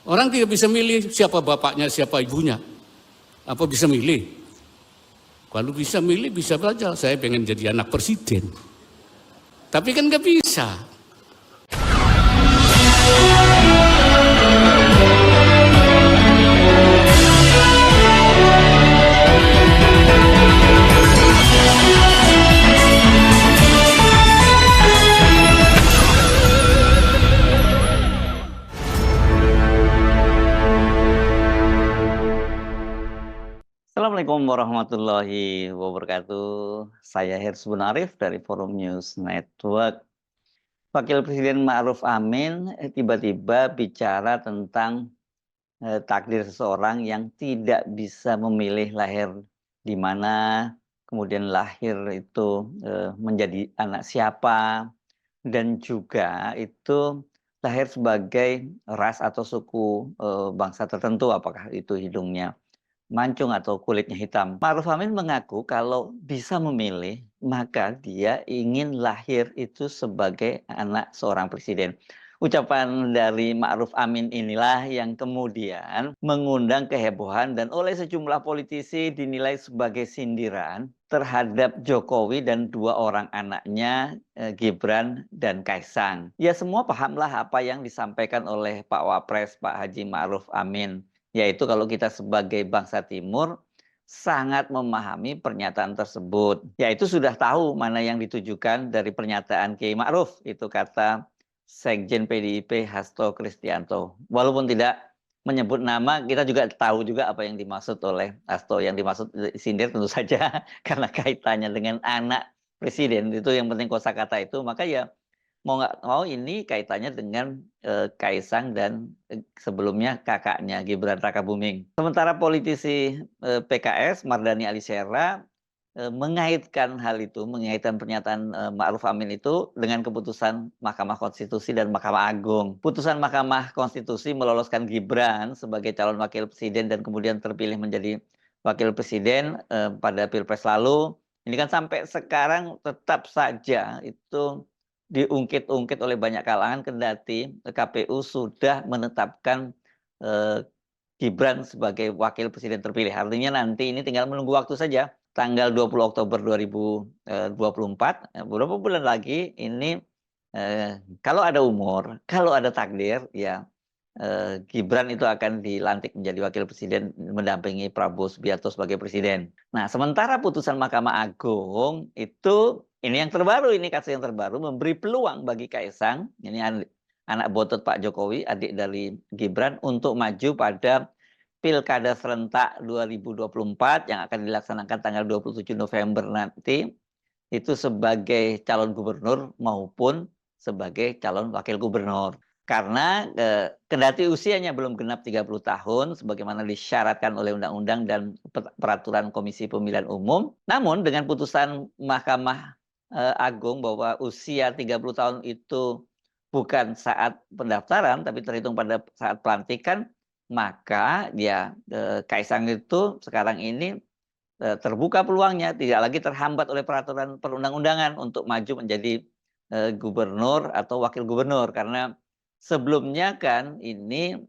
Orang tidak bisa milih siapa bapaknya, siapa ibunya. Apa bisa milih? Kalau bisa milih, bisa saja. Saya pengen jadi anak presiden. Tapi kan nggak bisa. Assalamualaikum warahmatullahi wabarakatuh. Saya Hirsbun Arif dari Forum News Network. Wakil Presiden Ma'ruf Amin tiba-tiba bicara tentang takdir seseorang yang tidak bisa memilih lahir di mana, kemudian lahir itu menjadi anak siapa, dan juga itu lahir sebagai ras atau suku bangsa tertentu, apakah itu hidungnya mancung atau kulitnya hitam. Ma'ruf Amin mengaku kalau bisa memilih, maka dia ingin lahir itu sebagai anak seorang presiden. Ucapan dari Ma'ruf Amin inilah yang kemudian mengundang kehebohan dan oleh sejumlah politisi dinilai sebagai sindiran terhadap Jokowi dan dua orang anaknya, Gibran dan Kaisang. Ya, semua pahamlah apa yang disampaikan oleh Pak Wapres, Pak Haji Ma'ruf Amin. Yaitu kalau kita sebagai bangsa Timur sangat memahami pernyataan tersebut. Yaitu sudah tahu mana yang ditujukan dari pernyataan Kiai Ma'ruf, itu kata Sekjen PDIP Hasto Kristianto. Walaupun tidak menyebut nama, kita juga tahu juga apa yang dimaksud oleh Hasto. Yang dimaksud sindir tentu saja karena kaitannya dengan anak presiden. Itu yang penting kosakata itu. Maka ya mau nggak mau ini kaitannya dengan Kaisang dan sebelumnya kakaknya Gibran Rakabuming. Sementara politisi PKS Mardhani Alisera mengaitkan hal itu, mengaitkan pernyataan Ma'ruf Amin itu dengan keputusan Mahkamah Konstitusi dan Mahkamah Agung. Putusan Mahkamah Konstitusi meloloskan Gibran sebagai calon wakil presiden dan kemudian terpilih menjadi wakil presiden pada Pilpres lalu. Ini kan sampai sekarang tetap saja itu diungkit-ungkit oleh banyak kalangan, kendati KPU sudah menetapkan Gibran sebagai wakil presiden terpilih. Artinya nanti ini tinggal menunggu waktu saja. Tanggal 20 Oktober 2024, beberapa bulan lagi ini kalau ada umur, kalau ada takdir, ya Gibran itu akan dilantik menjadi wakil presiden mendampingi Prabowo Subianto sebagai presiden. Nah, sementara putusan Mahkamah Agung itu ini yang terbaru, ini kasus yang terbaru memberi peluang bagi Kaisang, ini anak botot Pak Jokowi, adik dari Gibran, untuk maju pada Pilkada serentak 2024 yang akan dilaksanakan tanggal 27 November nanti, itu sebagai calon gubernur maupun sebagai calon wakil gubernur. Karena kendati usianya belum genap 30 tahun sebagaimana disyaratkan oleh undang-undang dan peraturan Komisi Pemilihan Umum, namun dengan putusan Mahkamah Agung bahwa usia 30 tahun itu bukan saat pendaftaran tapi terhitung pada saat pelantikan, maka ya Kaisang itu sekarang ini terbuka peluangnya, tidak lagi terhambat oleh peraturan perundang-undangan untuk maju menjadi gubernur atau wakil gubernur. Karena sebelumnya kan ini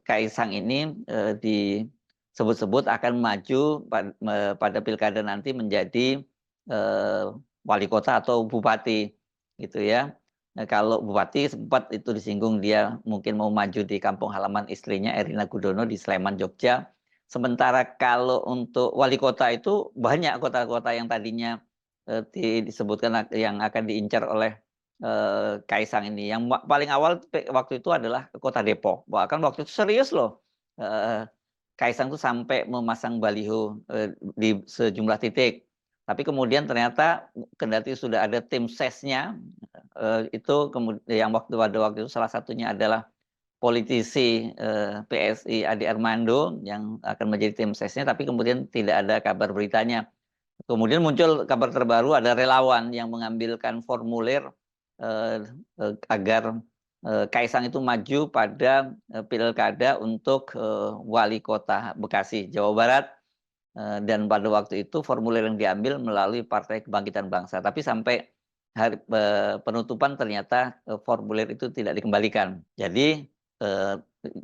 Kaisang ini disebut-sebut akan maju pada pilkada nanti menjadi wali kota atau bupati, gitu ya. Nah, kalau bupati sempat itu disinggung dia mungkin mau maju di kampung halaman istrinya Erina Gudono di Sleman, Jogja. Sementara kalau untuk wali kota itu banyak kota-kota yang tadinya disebutkan yang akan diincar oleh Kaisang ini. Yang paling awal waktu itu adalah kota Depok. Bahkan waktu itu serius loh. Kaisang itu sampai memasang baliho di sejumlah titik. Tapi kemudian ternyata kendati sudah ada tim sesnya, itu kemudian yang pada waktu itu salah satunya adalah politisi PSI Ade Armando yang akan menjadi tim sesnya, tapi kemudian tidak ada kabar beritanya. Kemudian muncul kabar terbaru, ada relawan yang mengambilkan formulir agar Kaisang itu maju pada pilkada untuk wali kota Bekasi, Jawa Barat. Dan pada waktu itu formulir yang diambil melalui Partai Kebangkitan Bangsa. Tapi sampai hari penutupan ternyata formulir itu tidak dikembalikan. Jadi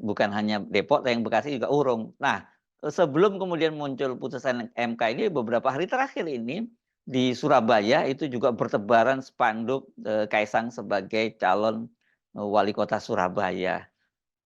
bukan hanya Depok, yang Bekasi juga urung. Nah, sebelum kemudian muncul putusan MK ini, beberapa hari terakhir ini di Surabaya itu juga bertebaran spanduk Kaisang sebagai calon wali kota Surabaya.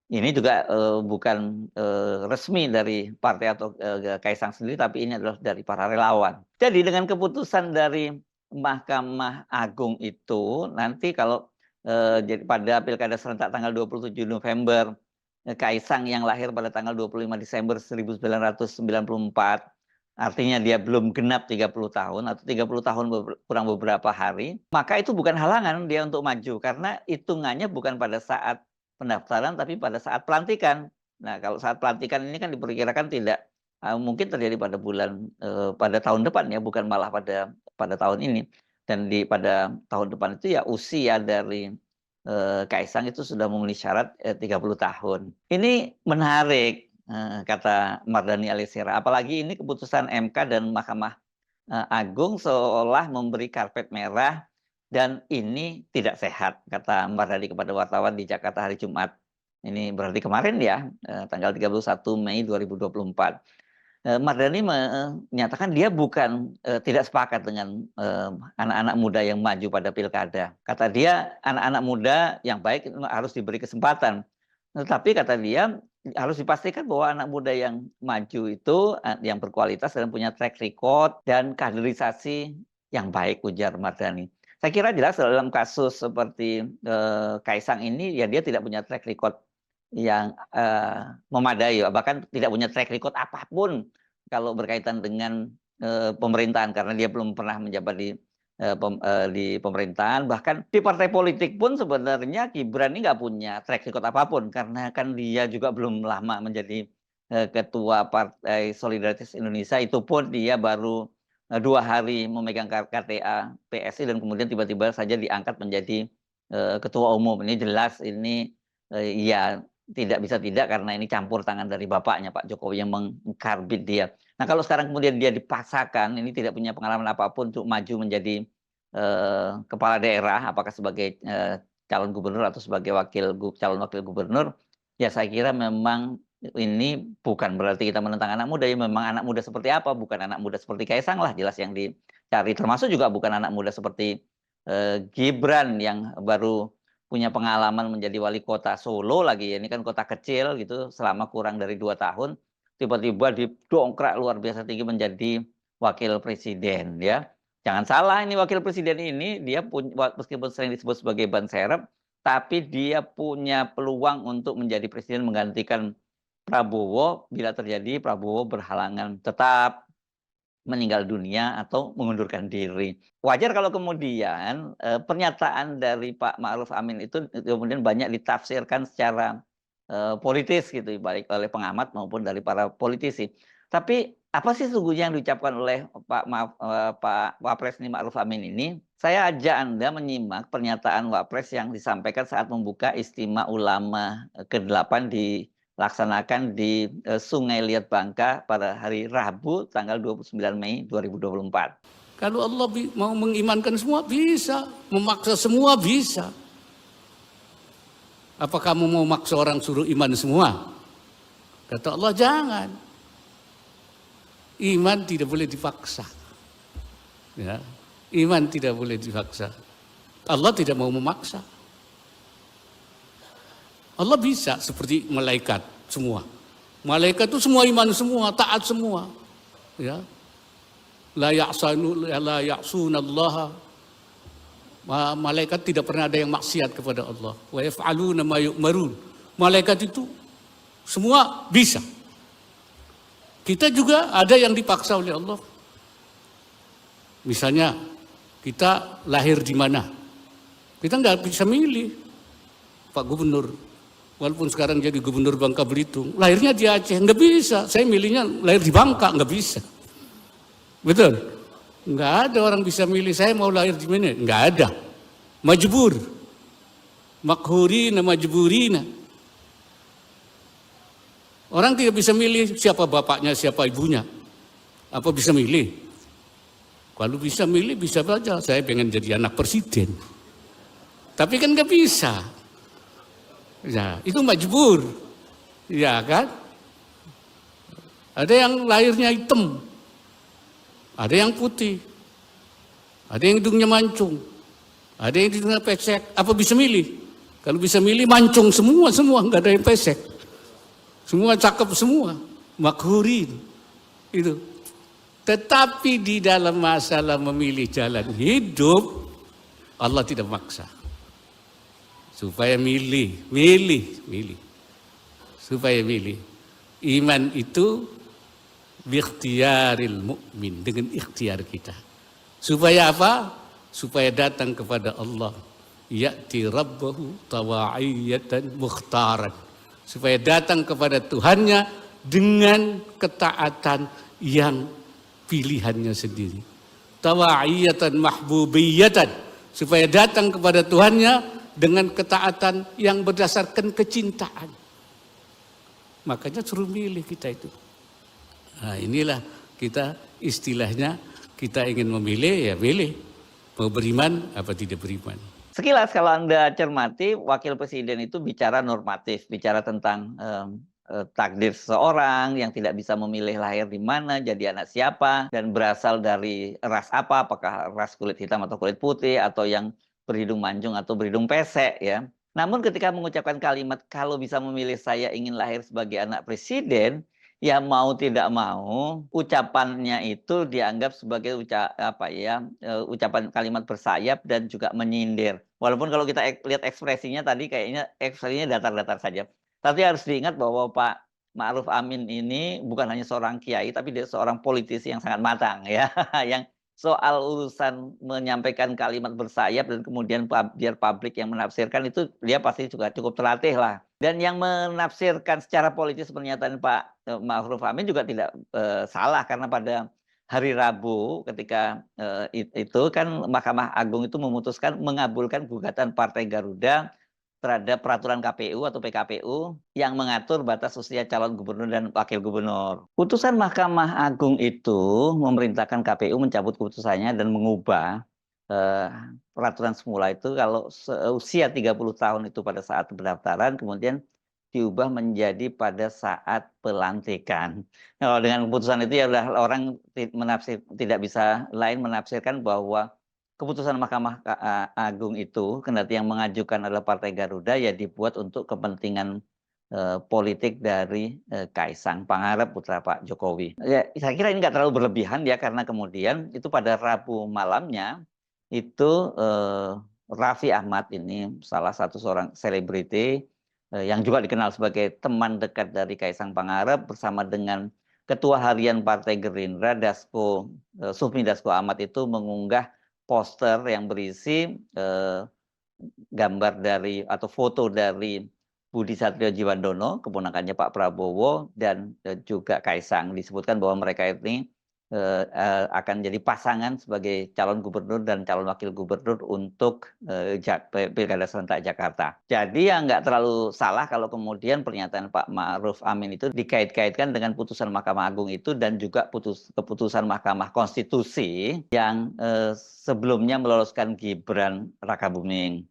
Ini juga bukan resmi dari partai atau Kaisang sendiri, tapi ini adalah dari para relawan. Jadi dengan keputusan dari Mahkamah Agung itu, nanti kalau jadi pada Pilkada serentak tanggal 27 November, Kaisang yang lahir pada tanggal 25 Desember 1994, artinya dia belum genap 30 tahun atau 30 tahun kurang beberapa hari, maka itu bukan halangan dia untuk maju, karena hitungannya bukan pada saat pendaftaran tapi pada saat pelantikan. Nah, kalau saat pelantikan ini kan diperkirakan tidak mungkin terjadi pada pada tahun depan ya, bukan malah pada tahun ini. Dan pada tahun depan itu ya usia dari Kaisang itu sudah memenuhi syarat 30 tahun. Ini menarik kata Mardhani Alisera. Apalagi ini keputusan MK dan Mahkamah Agung seolah memberi karpet merah. Dan ini tidak sehat, kata Mardhani kepada wartawan di Jakarta hari Jumat. Ini berarti kemarin ya, tanggal 31 Mei 2024. Mardhani menyatakan dia bukan tidak sepakat dengan anak-anak muda yang maju pada pilkada. Kata dia, anak-anak muda yang baik harus diberi kesempatan. Tetapi kata dia, harus dipastikan bahwa anak muda yang maju itu yang berkualitas dan punya track record dan kaderisasi yang baik, ujar Mardhani. Saya kira jelas dalam kasus seperti Kaisang ini, ya dia tidak punya track record yang memadai, bahkan tidak punya track record apapun kalau berkaitan dengan pemerintahan, karena dia belum pernah menjabat di pemerintahan. Bahkan di partai politik pun sebenarnya Gibran ini nggak punya track record apapun, karena kan dia juga belum lama menjadi ketua Partai Solidaritas Indonesia, itu pun dia baru 2 hari memegang KTA PSI dan kemudian tiba-tiba saja diangkat menjadi ketua umum. Ini jelas ini ya tidak bisa tidak, karena ini campur tangan dari bapaknya Pak Jokowi yang mengkarbit dia. Nah, kalau sekarang kemudian dia dipaksakan, ini tidak punya pengalaman apapun untuk maju menjadi kepala daerah, apakah sebagai calon gubernur atau sebagai calon wakil gubernur, ya saya kira memang ini bukan berarti kita menentang anak muda, ya memang anak muda seperti apa, bukan anak muda seperti Kaisang lah jelas yang dicari, termasuk juga bukan anak muda seperti Gibran yang baru punya pengalaman menjadi wali kota Solo lagi, ini kan kota kecil gitu selama kurang dari 2 tahun, tiba-tiba didongkrak luar biasa tinggi menjadi wakil presiden ya. Jangan salah, ini wakil presiden ini dia punya, meskipun sering disebut sebagai ban serep, tapi dia punya peluang untuk menjadi presiden menggantikan Prabowo bila terjadi Prabowo berhalangan tetap meninggal dunia atau mengundurkan diri. Wajar kalau kemudian pernyataan dari Pak Ma'ruf Amin itu kemudian banyak ditafsirkan secara politis gitu, baik oleh pengamat maupun dari para politisi. Tapi apa sih sesungguhnya yang diucapkan oleh Pak Wapres Ma'ruf Amin ini? Saya ajak Anda menyimak pernyataan Wapres yang disampaikan saat membuka Istimewa Ulama ke-8 dilaksanakan di Sungai Liat Bangka pada hari Rabu tanggal 29 Mei 2024. Kalau Allah mau mengimankan semua bisa, memaksa semua bisa. Apa kamu mau maksa orang suruh iman semua? Kata Allah, jangan. Iman tidak boleh dipaksa. Ya, iman tidak boleh dipaksa. Allah tidak mau memaksa. Allah bisa seperti malaikat semua. Malaikat itu semua iman semua, taat semua. Ya. La ya'sunallaha. Malaikat tidak pernah ada yang maksiat kepada Allah. Wa yaf'aluna ma yu'marun. Malaikat itu semua bisa. Kita juga ada yang dipaksa oleh Allah. Misalnya kita lahir di mana? Kita nggak bisa milih Pak Gubernur. Walaupun sekarang jadi Gubernur Bangka Belitung, lahirnya di Aceh, nggak bisa. Saya milihnya lahir di Bangka, nggak bisa. Betul? Nggak ada orang bisa milih saya mau lahir di mana, nggak ada. Majbur, makhurina, majburina. Orang tidak bisa milih siapa bapaknya, siapa ibunya. Apa bisa milih? Kalau bisa milih, bisa saja. Saya pengen jadi anak presiden. Tapi kan nggak bisa. Ya, itu majbur. Ya kan? Ada yang lahirnya hitam, ada yang putih, ada yang hidungnya mancung, ada yang hidungnya pesek. Apa bisa milih? Kalau bisa milih mancung semua, nggak ada yang pesek. Semua cakep semua, makhurin. Itu. Tetapi di dalam masalah memilih jalan hidup, Allah tidak maksa. Supaya milih. Supaya milih. Iman itu biikhtiaril mukmin, dengan ikhtiar kita. Supaya apa? Supaya datang kepada Allah. Ya'ti rabbahu tawa'iyatan mukhtaran. Supaya datang kepada Tuhannya dengan ketaatan yang pilihannya sendiri. Tawa'iyatan mahbubiyatan. Supaya datang kepada Tuhannya dengan ketaatan yang berdasarkan kecintaan. Makanya suruh milih kita itu. Nah, inilah kita istilahnya, kita ingin memilih, ya pilih. Mau beriman apa tidak beriman. Sekilas kalau Anda cermati, wakil presiden itu bicara normatif, bicara tentang takdir seseorang yang tidak bisa memilih lahir di mana, jadi anak siapa, dan berasal dari ras apa, apakah ras kulit hitam atau kulit putih, atau yang berhidung mancung atau berhidung pesek, ya. Namun ketika mengucapkan kalimat, kalau bisa memilih saya ingin lahir sebagai anak presiden, ya mau tidak mau ucapannya itu dianggap sebagai ucapan kalimat bersayap dan juga menyindir. Walaupun kalau kita lihat ekspresinya tadi kayaknya ekspresinya datar-datar saja. Tapi harus diingat bahwa Pak Ma'ruf Amin ini bukan hanya seorang kiai, tapi dia seorang politisi yang sangat matang ya, yang soal urusan menyampaikan kalimat bersayap dan kemudian biar publik yang menafsirkan itu dia pasti juga cukup terlatih lah. Dan yang menafsirkan secara politis pernyataan Pak Ma'ruf Amin juga tidak salah, karena pada hari Rabu ketika itu kan Mahkamah Agung itu memutuskan mengabulkan gugatan Partai Garuda terhadap peraturan KPU atau PKPU yang mengatur batas usia calon gubernur dan wakil gubernur. Putusan Mahkamah Agung itu memerintahkan KPU mencabut keputusannya dan mengubah peraturan semula itu kalau usia 30 tahun itu pada saat pendaftaran, kemudian diubah menjadi pada saat pelantikan. Kalau dengan keputusan itu ya orang tidak bisa lain menafsirkan bahwa keputusan Mahkamah Agung itu, kendati yang mengajukan adalah Partai Garuda, ya dibuat untuk kepentingan politik dari Kaisang Pangarep putra Pak Jokowi. Ya, saya kira ini nggak terlalu berlebihan ya, karena kemudian itu pada Rabu malamnya itu Raffi Ahmad ini salah satu seorang selebriti yang juga dikenal sebagai teman dekat dari Kaisang Pangarep bersama dengan Ketua Harian Partai Gerindra Sufmi Dasko Ahmad itu mengunggah poster yang berisi gambar dari atau foto dari Budi Satrio Djiwandono, keponakannya Pak Prabowo, dan juga Kaisang. Disebutkan bahwa mereka ini akan jadi pasangan sebagai calon gubernur dan calon wakil gubernur untuk Pilkada serentak Jakarta. Jadi ya nggak terlalu salah kalau kemudian pernyataan Pak Ma'ruf Amin itu dikait-kaitkan dengan putusan Mahkamah Agung itu dan juga keputusan Mahkamah Konstitusi yang sebelumnya meloloskan Gibran Rakabuming.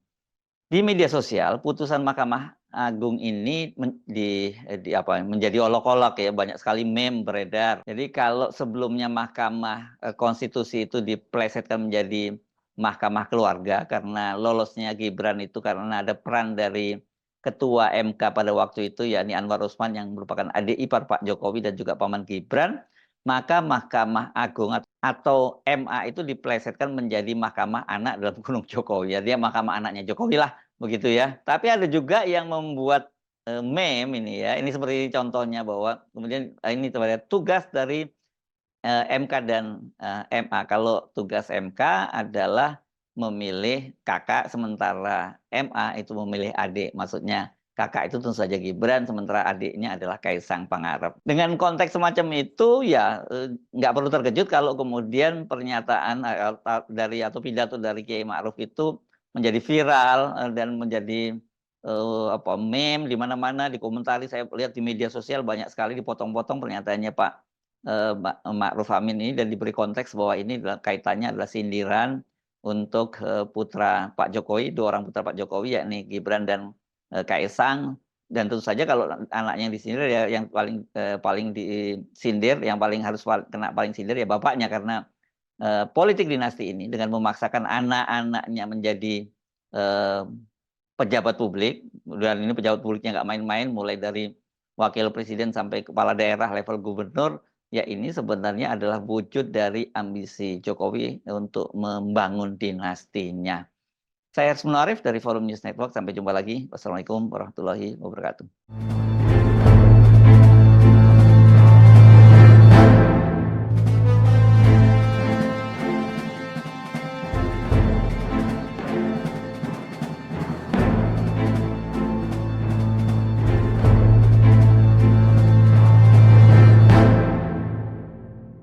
Di media sosial, putusan Mahkamah Agung ini menjadi olok-olok ya, banyak sekali meme beredar. Jadi kalau sebelumnya Mahkamah Konstitusi itu diplesetkan menjadi Mahkamah Keluarga karena lolosnya Gibran itu karena ada peran dari Ketua MK pada waktu itu, yakni Anwar Usman yang merupakan adik ipar Pak Jokowi dan juga paman Gibran, maka Mahkamah Agung atau MA itu diplesetkan menjadi Mahkamah Anak dalam kurung Jokowi. Ya, dia Mahkamah Anaknya Jokowi lah, begitu ya. Tapi ada juga yang membuat meme ini ya. Ini seperti contohnya bahwa kemudian ini tugas dari MK dan MA. Kalau tugas MK adalah memilih kakak, sementara MA itu memilih adik. Maksudnya kakak itu tentu saja Gibran, sementara adiknya adalah Kaisang Pangarep. Dengan konteks semacam itu ya nggak perlu terkejut kalau kemudian pernyataan dari atau pidato dari Kiai Ma'ruf itu menjadi viral dan menjadi meme di mana-mana, dikomentari. Saya lihat di media sosial banyak sekali dipotong-potong pernyataannya Pak Ma'ruf Amin ini dan diberi konteks bahwa ini kaitannya adalah sindiran untuk putra Pak Jokowi, dua orang putra Pak Jokowi yakni Gibran dan Kaisang, dan tentu saja kalau anaknya yang disindir ya yang paling disindir, yang harus kena paling sindir ya bapaknya, karena politik dinasti ini dengan memaksakan anak-anaknya menjadi eh, pejabat publik, dan ini pejabat publiknya nggak main-main, mulai dari wakil presiden sampai kepala daerah level gubernur, ya ini sebenarnya adalah wujud dari ambisi Jokowi untuk membangun dinastinya. Saya Arsman Arif dari Forum News Network, sampai jumpa lagi. Wassalamualaikum warahmatullahi wabarakatuh.